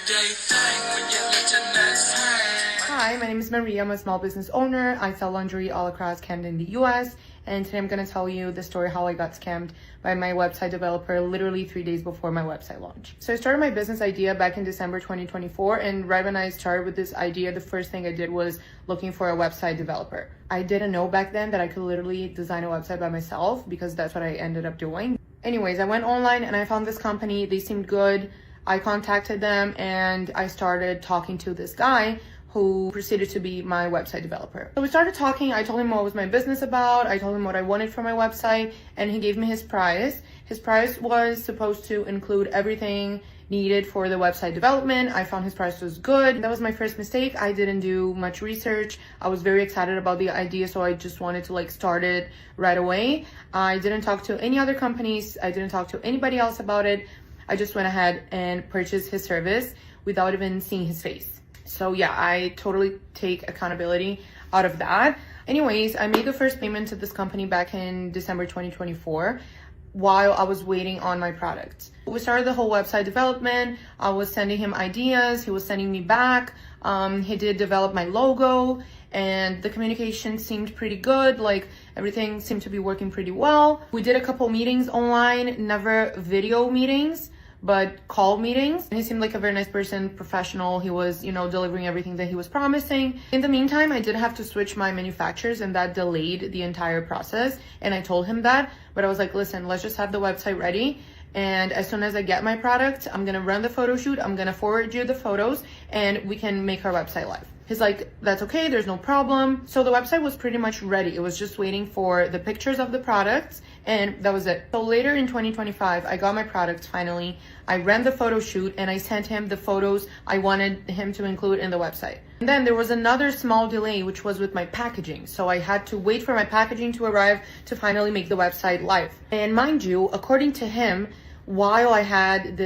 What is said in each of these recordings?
everyday thing when you let your nuts hang. Hi, my name is Maria. I'm a small business owner. I sell laundry all across Canada and the US. And today I'm going to tell you the story how I got scammed by my website developer literally 3 days before my website launch. So I started my business idea back in December 2024. And right when I started with this idea, the first thing I did was looking for a website developer. I didn't know back then that I could literally design a website by myself because that's what I ended up doing. Anyways, I went online and I found this company. They seemed good. I contacted them and I started talking to this guy who proceeded to be my website developer. So we started talking. I told him what was my business about. I told him what I wanted for my website, and he gave me his price. His price was supposed to include everything needed for the website development. I found his price was good. That was my first mistake. I didn't do much research. I was very excited about the idea, so I just wanted to start it right away. I didn't talk to any other companies. I didn't talk to anybody else about it. I just went ahead and purchased his service without even seeing his face. So yeah, I totally take accountability out of that. Anyways, I made the first payment to this company back in December 2024 while I was waiting on my product. We started the whole website development. I was sending him ideas. He was sending me back. He did develop my logo, and the communication seemed pretty good. Everything seemed to be working pretty well. We did a couple meetings online, never video meetings, but call meetings. And he seemed like a very nice person, professional. He was, delivering everything that he was promising. In the meantime, I did have to switch my manufacturers, and that delayed the entire process. And I told him that, but I was like, listen, let's just have the website ready. And as soon as I get my product, I'm gonna run the photo shoot. I'm gonna forward you the photos and we can make our website live. He's like, that's okay, there's no problem. So the website was pretty much ready. It was just waiting for the pictures of the products, and that was it. So later in 2025, I got my products finally. I ran the photo shoot and I sent him the photos I wanted him to include in the website. And then there was another small delay, which was with my packaging. So I had to wait for my packaging to arrive to finally make the website live. And mind you, according to him, while I had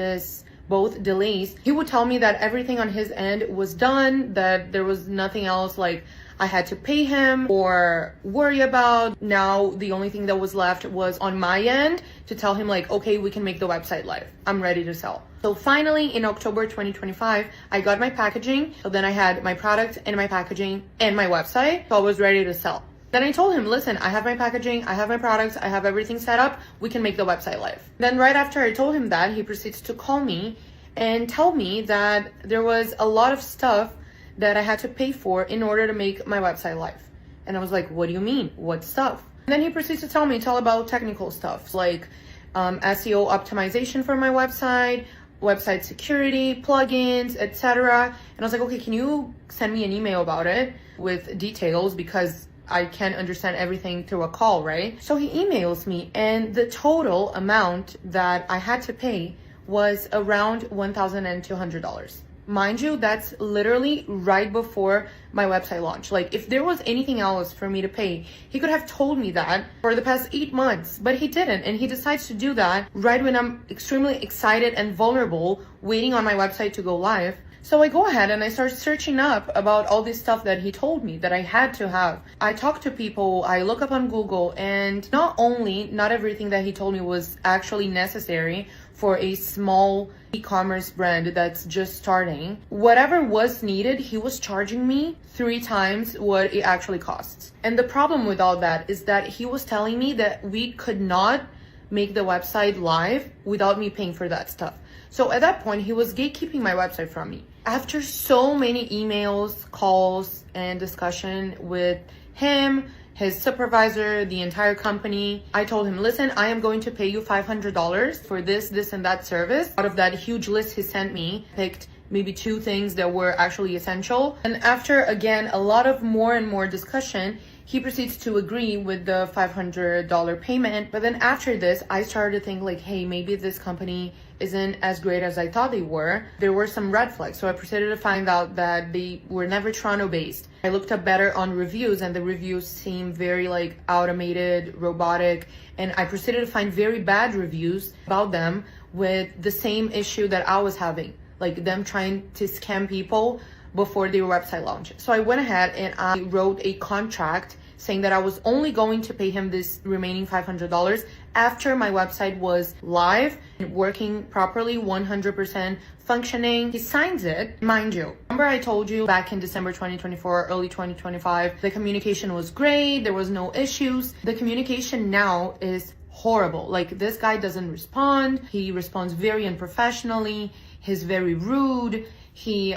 both delays, he would tell me that everything on his end was done, that there was nothing else I had to pay him or worry about. Now the only thing that was left was on my end to tell him okay, we can make the website live. I'm ready to sell. So finally in October 2025, I got my packaging. So then I had my product and my packaging and my website. So I was ready to sell. Then I told him, listen, I have my packaging, I have my products, I have everything set up, we can make the website live. Then right after I told him that, he proceeds to call me and tell me that there was a lot of stuff that I had to pay for in order to make my website live. And I was like, what do you mean? What stuff? And then he proceeds to tell about technical stuff like SEO optimization for my website security, plugins, etc. And I was like, okay, can you send me an email about it with details, because I can't understand everything through a call, right? So he emails me, and the total amount that I had to pay was around $1,200. Mind you, that's literally right before my website launch. If there was anything else for me to pay, he could have told me that for the past 8 months, but he didn't. And he decides to do that right when I'm extremely excited and vulnerable, waiting on my website to go live. So I go ahead and I start searching up about all this stuff that he told me that I had to have. I talk to people, I look up on Google, and not everything that he told me was actually necessary for a small e-commerce brand that's just starting. Whatever was needed, he was charging me 3 times what it actually costs. And the problem with all that is that he was telling me that we could not make the website live without me paying for that stuff. So at that point, he was gatekeeping my website from me. After so many emails, calls, and discussion with him, his supervisor, the entire company, I told him, listen, I am going to pay you $500 for this, and that service. Out of that huge list he sent me, picked maybe 2 things that were actually essential. And after, again, a lot of more and more discussion, he proceeds to agree with the $500 payment. But then after this, I started to think hey, maybe this company isn't as great as I thought they were. There were some red flags. So I proceeded to find out that they were never Toronto based. I looked up better on reviews, and the reviews seemed very automated, robotic. And I proceeded to find very bad reviews about them with the same issue that I was having, them trying to scam people before their website launch. So I went ahead and I wrote a contract saying that I was only going to pay him this remaining $500 after my website was live, working properly, 100% functioning. He signs it. Mind you, remember I told you back in December 2024, early 2025, the communication was great, there was no issues. The communication now is horrible. Like, this guy doesn't respond. He responds very unprofessionally. He's very rude. He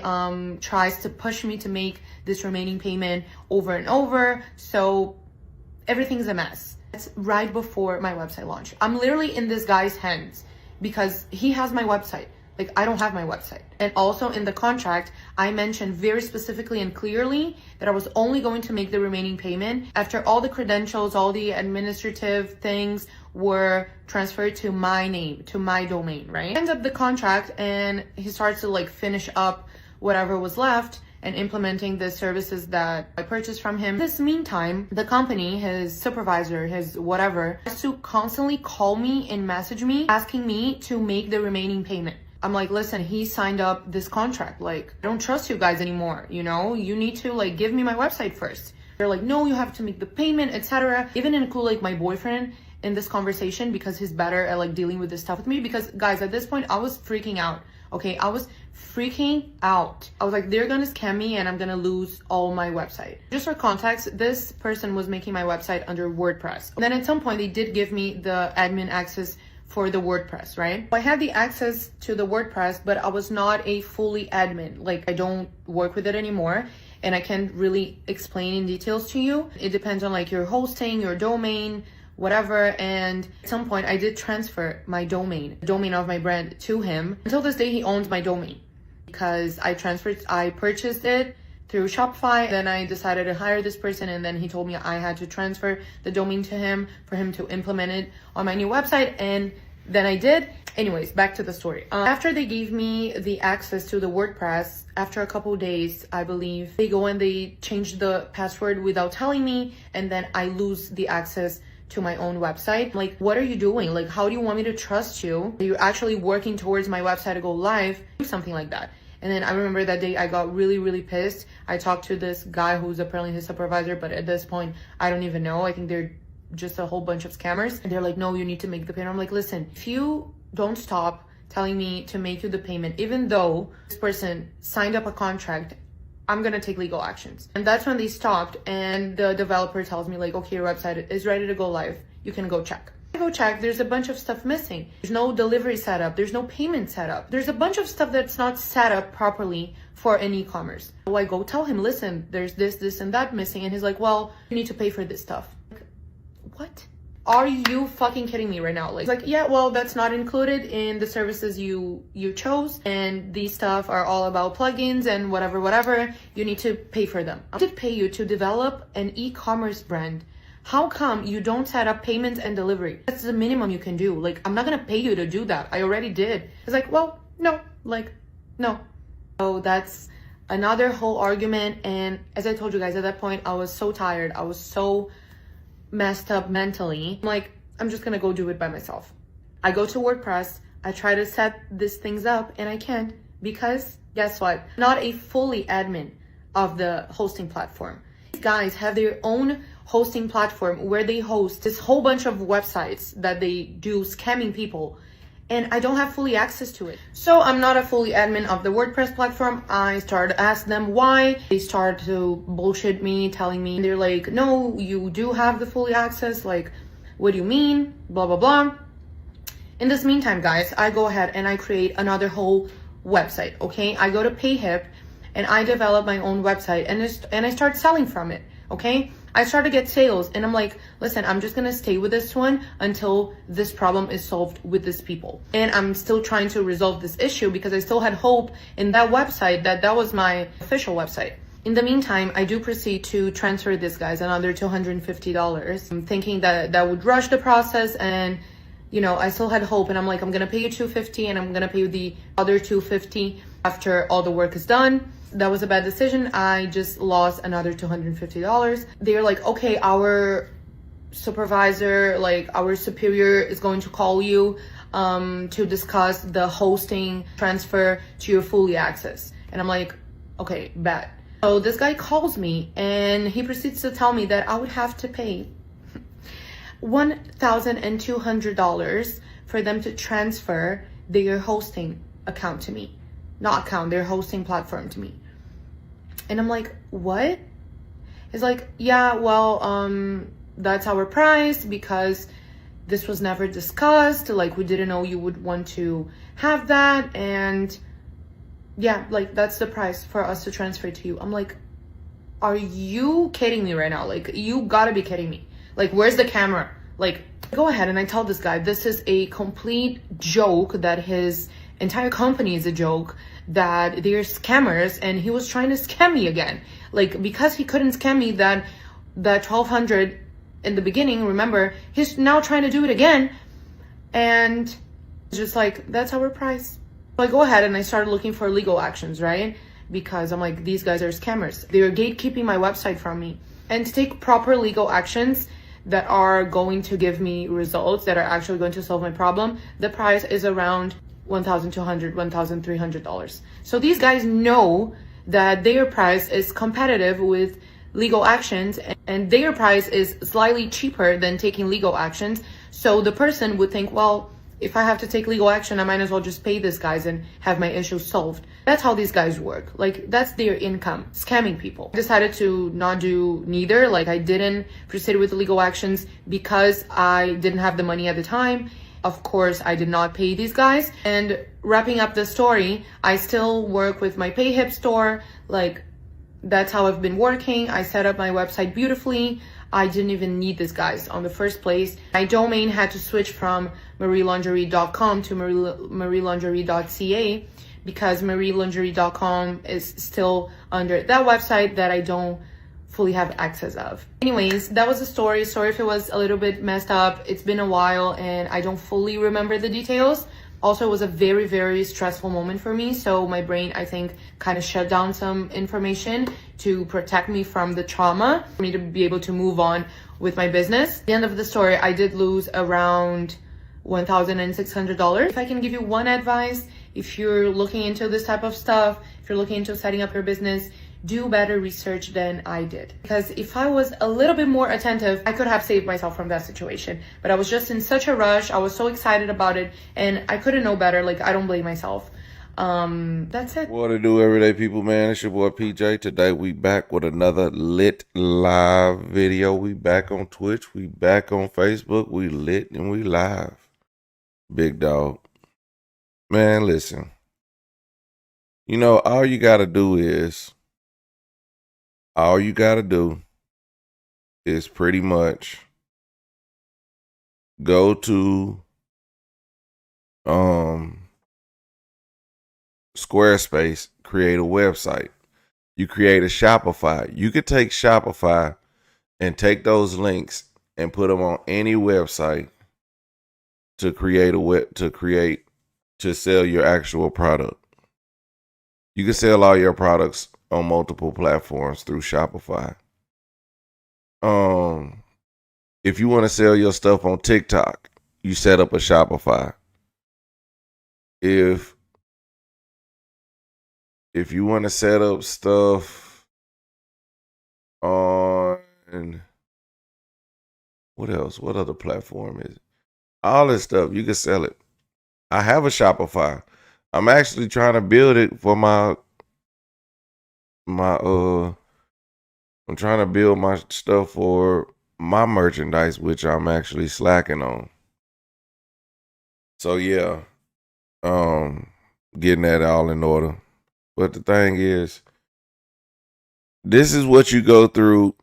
tries to push me to make this remaining payment over and over. So everything's a mess. It's right before my website launch. I'm literally in this guy's hands because he has my website. Like, I don't have my website. And also in the contract, I mentioned very specifically and clearly that I was only going to make the remaining payment after all the credentials, all the administrative things were transferred to my name, to my domain, right? Ends up the contract and he starts to like finish up whatever was left and implementing the services that I purchased from him. In this meantime, the company, his supervisor, his whatever, has to constantly call me and message me asking me to make the remaining payment. I'm like, listen, he signed up this contract. Like, I don't trust you guys anymore. You know, you need to like give me my website first. They're like, no, you have to make the payment, etc. Even include like my boyfriend in this conversation because he's better at like dealing with this stuff with me. Because guys, at this point, I was freaking out. Okay, I was freaking out. I was like, they're gonna scam me and I'm gonna lose all my website. Just for context, this person was making my website under WordPress. Then at some point, they did give me the admin access for the WordPress, right? I had the access to the WordPress, but I was not a fully admin. Like, I don't work with it anymore and I can't really explain in details to you. It depends on like your hosting, your domain, whatever. And at some point I did transfer my domain of my brand to him. Until this day, he owns my domain because I purchased it through Shopify. Then I decided to hire this person and then he told me I had to transfer the domain to him for him to implement it on my new website, and then I did. Anyways, back to the story. After they gave me the access to the WordPress, after a couple days, I believe, they go and they change the password without telling me, and then I lose the access to my own website. Like, what are you doing? Like, how do you want me to trust you? Are you actually working towards my website to go live? Do something like that. And then I remember that day I got really, really pissed. I talked to this guy who's apparently his supervisor, but at this point, I don't even know. I think they're just a whole bunch of scammers. And they're like, no, you need to make the payment. I'm like, listen, if you don't stop telling me to make you the payment, even though this person signed up a contract, I'm gonna take legal actions. And that's when they stopped, and the developer tells me like, okay, your website is ready to go live. You can go check. I go check, there's a bunch of stuff missing. There's no delivery setup, there's no payment setup. There's a bunch of stuff that's not set up properly for an e-commerce. So I go tell him, listen, there's this and that missing. And he's like, well, you need to pay for this stuff. Like, what? Are you fucking kidding me right now? Like, yeah, well, that's not included in the services you chose. And these stuff are all about plugins and whatever. You need to pay for them. I did pay you to develop an e-commerce brand. How come you don't set up payments and delivery? That's the minimum you can do. Like, I'm not gonna pay you to do that. I already did. It's like, well, no, like, no. So that's another whole argument. And as I told you guys, at that point, I was so tired. I was so messed up mentally. I'm like, I'm just gonna go do it by myself. I go to WordPress, I try to set these things up, and I can't because guess what? Not a fully admin of the hosting platform. These guys have their own hosting platform where they host this whole bunch of websites that they do scamming people, and I don't have fully access to it. So I'm not a fully admin of the WordPress platform. I started to ask them why. They started to bullshit me, telling me, they're like, no, you do have the fully access. Like, what do you mean? Blah, blah, blah. In this meantime, guys, I go ahead and I create another whole website, okay? I go to Payhip and I develop my own website and I start selling from it, okay? I start to get sales and I'm like, listen, I'm just gonna stay with this one until this problem is solved with these people. And I'm still trying to resolve this issue because I still had hope in that website that was my official website. In the meantime, I do proceed to transfer this guys another $250. I'm thinking that would rush the process, and you know, I still had hope, and I'm like, I'm gonna pay you $250 and I'm gonna pay you the other $250 after all the work is done. That was a bad decision. I just lost another $250. They're like, okay, our supervisor, like our superior is going to call you to discuss the hosting transfer to your fully access. And I'm like, okay, bad. So this guy calls me and he proceeds to tell me that I would have to pay $1,200 for them to transfer their hosting account to me. Not account, their hosting platform to me. And I'm like, what? It's like, yeah, well, that's our price because this was never discussed. Like, we didn't know you would want to have that. And yeah, like, that's the price for us to transfer to you. I'm like, are you kidding me right now? Like, you gotta be kidding me. Like, where's the camera? Like, go ahead. And I tell this guy, this is a complete joke, that his entire company is a joke, that they're scammers, and he was trying to scam me again. Like, because he couldn't scam me that 1,200 in the beginning, remember, he's now trying to do it again. And it's just like, that's our price. So I go ahead and I started looking for legal actions, right? Because I'm like, these guys are scammers. They're gatekeeping my website from me. And to take proper legal actions that are going to give me results, that are actually going to solve my problem, the price is around $1,200, $1,300. So these guys know that their price is competitive with legal actions, and their price is slightly cheaper than taking legal actions. So the person would think, well, if I have to take legal action, I might as well just pay these guys and have my issue solved. That's how these guys work. Like, that's their income, scamming people. I decided to not do neither. Like, I didn't proceed with legal actions because I didn't have the money at the time. Of course, I did not pay these guys. And wrapping up the story, I still work with my PayHip store. Like, that's how I've been working. I set up my website beautifully. I didn't even need these guys on the first place. My domain had to switch from marielingerie.com to marielingerie.ca because marielingerie.com is still under that website that I don't fully have access of. Anyways, that was the story. Sorry if it was a little bit messed up. It's been a while and I don't fully remember the details. Also, it was a very, very stressful moment for me. So my brain, I think, kind of shut down some information to protect me from the trauma, for me to be able to move on with my business. At the end of the story, I did lose around $1,600. If I can give you one advice, if you're looking into this type of stuff, if you're looking into setting up your business, do better research than I did. Because if I was a little bit more attentive, I could have saved myself from that situation. But I was just in such a rush. I was so excited about it and I couldn't know better. Like, I don't blame myself. That's it. What to do, everyday people, man? It's your boy PJ. Today we back with another lit live video. We back on Twitch. We back on Facebook. We lit and we live. Big dog. Man, listen. You know, all you gotta do is pretty much go to Squarespace, create a website. You create a Shopify. You could take Shopify and take those links and put them on any website to sell your actual product. You can sell all your products on multiple platforms through Shopify. If you want to sell your stuff on TikTok, you set up a Shopify. If you want to set up stuff on, what else? What other platform is it? All this stuff, you can sell it. I have a Shopify. I'm actually trying to build it for I'm trying to build my stuff for my merchandise, which I'm actually slacking on. So yeah, getting that all in order. But the thing is, this is what you go through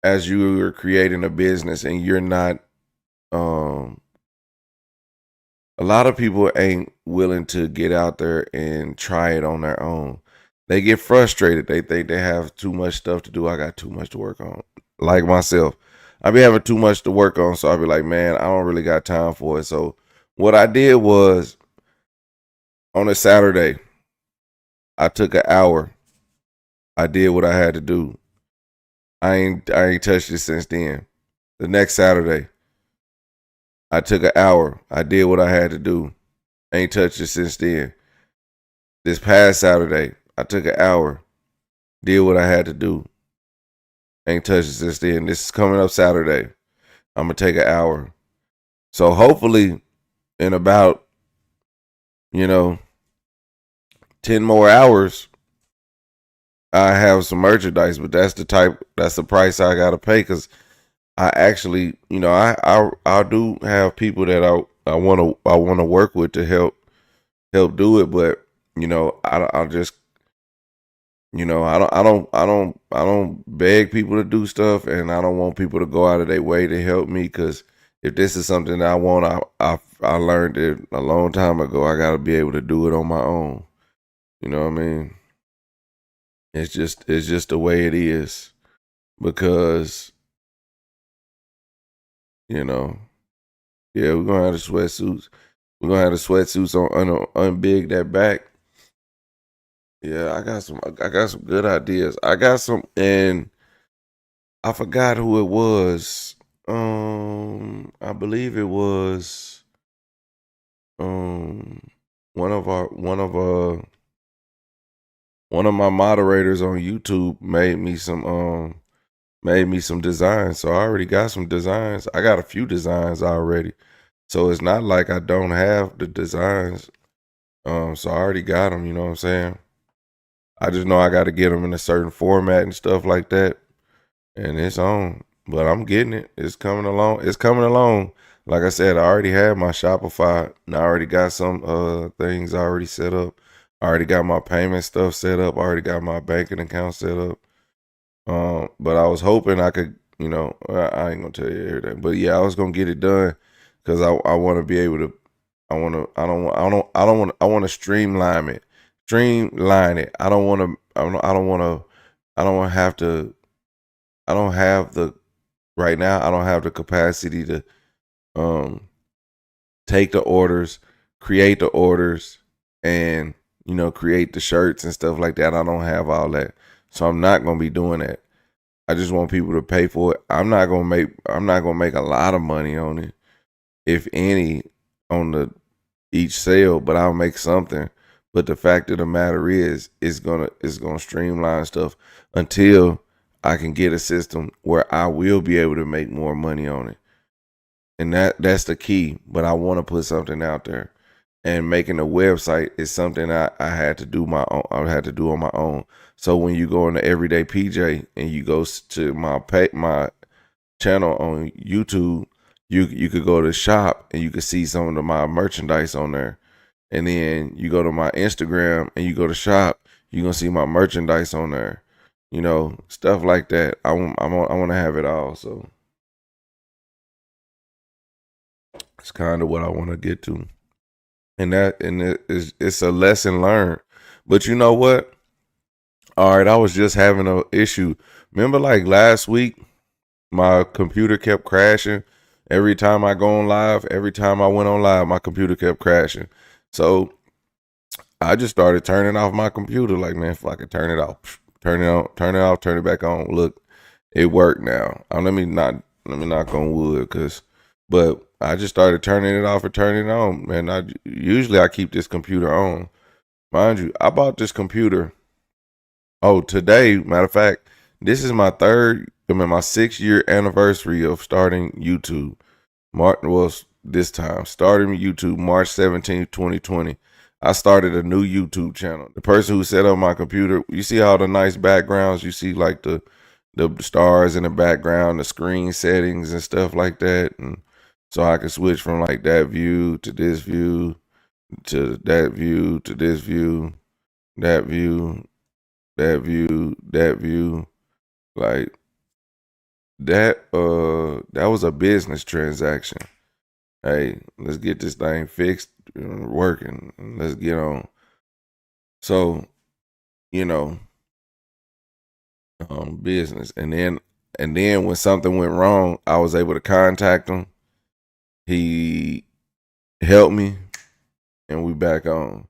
as you are creating a business and you're not, a lot of people ain't willing to get out there and try it on their own. They get frustrated. They think they have too much stuff to do. I got too much to work on. Like myself, I be having too much to work on. So I be like, man, I don't really got time for it. So what I did was, on a Saturday, I took an hour. I did what I had to do. I ain't touched it since then. The next Saturday, I took an hour. I did what I had to do. Ain't touched it since then. This past Saturday, I took an hour. Did what I had to do. Ain't touched it since then. This is coming up Saturday. I'm gonna take an hour. So hopefully in about, 10 more hours, I have some merchandise, but that's the price I gotta pay, because I actually, I do have people that I wanna work with to help do it, but I just, I don't beg people to do stuff, and I don't want people to go out of their way to help me, because if this is something that I want, I learned it a long time ago. I got to be able to do it on my own. You know what I mean? It's just the way it is, because yeah, we're gonna have the sweatsuits. We're gonna have the sweatsuits on unbig that back. Yeah, I got some good ideas. I got some, and I forgot who it was. I believe it was um one of my moderators on YouTube made me some designs. So I already got some designs. I got a few designs already. So it's not like I don't have the designs. So I already got them, you know what I'm saying? I just know I got to get them in a certain format and stuff like that. And it's on. But I'm getting it. It's coming along. It's coming along. Like I said, I already had my Shopify, and I already got some things already set up. I already got my payment stuff set up. I already got my banking account set up. But I was hoping I could, I ain't gonna tell you everything. But yeah, I was gonna get it done, because I want to be able to. I want to streamline it. Streamline it. I don't want to. I don't want to. I don't want to have to. I don't have the right now. I don't have the capacity to take the orders, create the orders, and create the shirts and stuff like that. I don't have all that, so I'm not gonna be doing that. I just want people to pay for it. I'm not gonna make a lot of money on it, if any, on the each sale, but I'll make something. But the fact of the matter is, it's gonna streamline stuff until I can get a system where I will be able to make more money on it. And that's the key. But I want to put something out there. And making a website is something I had to do I had to do on my own. So when you go into Everyday PJ and you go to my channel on YouTube, you could go to shop and you could see some of my merchandise on there. And then you go to my Instagram and you go to shop, you're gonna see my merchandise on there. Stuff like that. I want to have it all. So it's kind of what I want to get to. And it's a lesson learned. But you know what? All right, I was just having an issue. Remember, like last week, my computer kept crashing. Every time I go on live, every time I went on live, my computer kept crashing. So I just started turning off my computer. Like, man, if I could turn it off, turn it on, turn it off, turn it back on. Look, it worked now. Let me knock on wood, but I just started turning it off and turning it on. And usually I keep this computer on. Mind you, I bought this computer. Oh, today, matter of fact, this is my 6-year anniversary of starting YouTube. This time, starting YouTube March 17th, 2020. I started a new YouTube channel. The person who set up my computer, you see all the nice backgrounds? You see like the stars in the background, the screen settings and stuff like that. And so I can switch from like that view to this view to that view to this view, that view, that view, that view. Like that was a business transaction. Hey, let's get this thing fixed and working. Let's get on. So, business. And then when something went wrong, I was able to contact him. He helped me, and we back on.